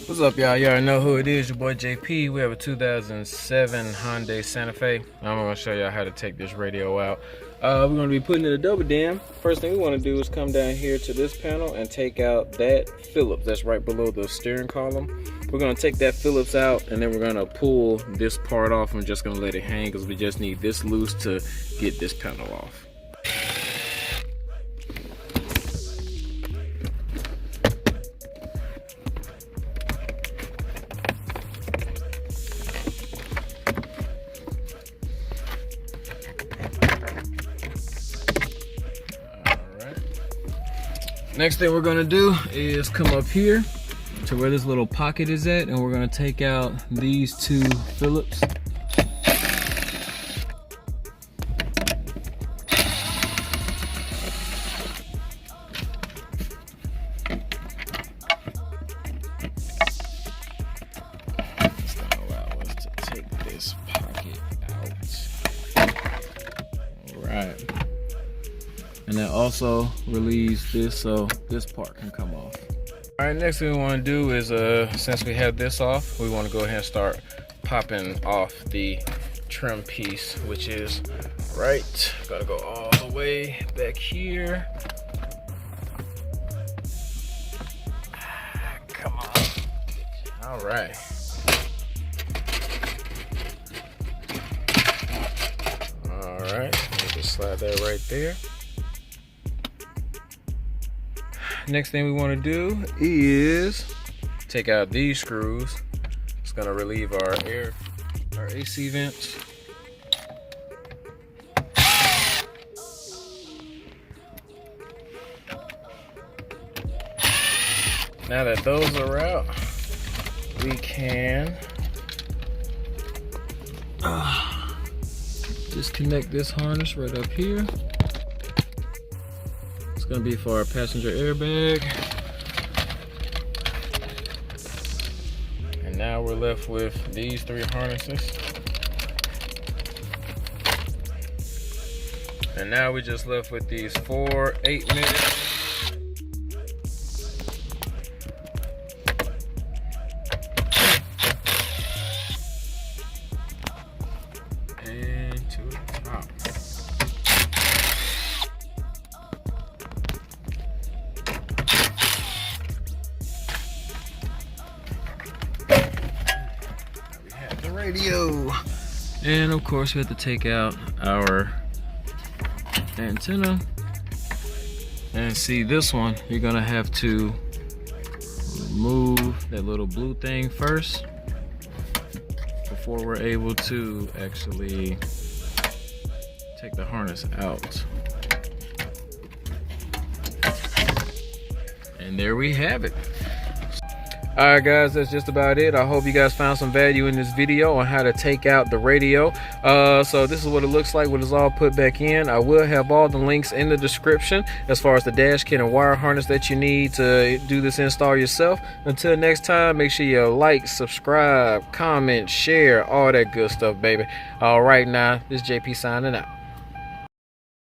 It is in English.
What's up, y'all? You already know who it is, your boy JP. We have a 2007 Hyundai Santa Fe. I'm gonna show y'all how to take this radio out. We're gonna be putting in a double dam. First thing we wanna do is come down here to this panel and take out that Phillips that's right below the steering column. We're gonna take that Phillips out and then we're gonna pull this part off. I'm just gonna let it hang because we just need this loose to get this panel off. Next thing we're gonna do is come up here to where this little pocket is at, and we're gonna take out these two Phillips. It's gonna allow us to take this pocket out. All right. And that also relieves this so this part can come off. All right, next thing we want to do is, since we have this off, we want to go ahead and start popping off the trim piece, which is right. Gotta go all the way back here. Come on. All right. All right, just slide that right there. Next thing we want to do is take out these screws. It's going to relieve our AC vents. Now that those are out, we can disconnect this harness right up here. It's gonna be for our passenger airbag. And now we're left with these three harnesses. And now we're just left with these 4 8-minute. And to the top. Radio, and of course we have to take out our antenna. And see, this one you're gonna have to remove that little blue thing first before we're able to actually take the harness out. And there we have it. Alright guys, that's just about it. I hope you guys found some value in this video on how to take out the radio. So this is what it looks like when it's all put back in. I will have all the links in the description as far as the dash kit and wire harness that you need to do this install yourself. Until next time, make sure you like, subscribe, comment, share, all that good stuff, baby. Alright now, this is JP signing out.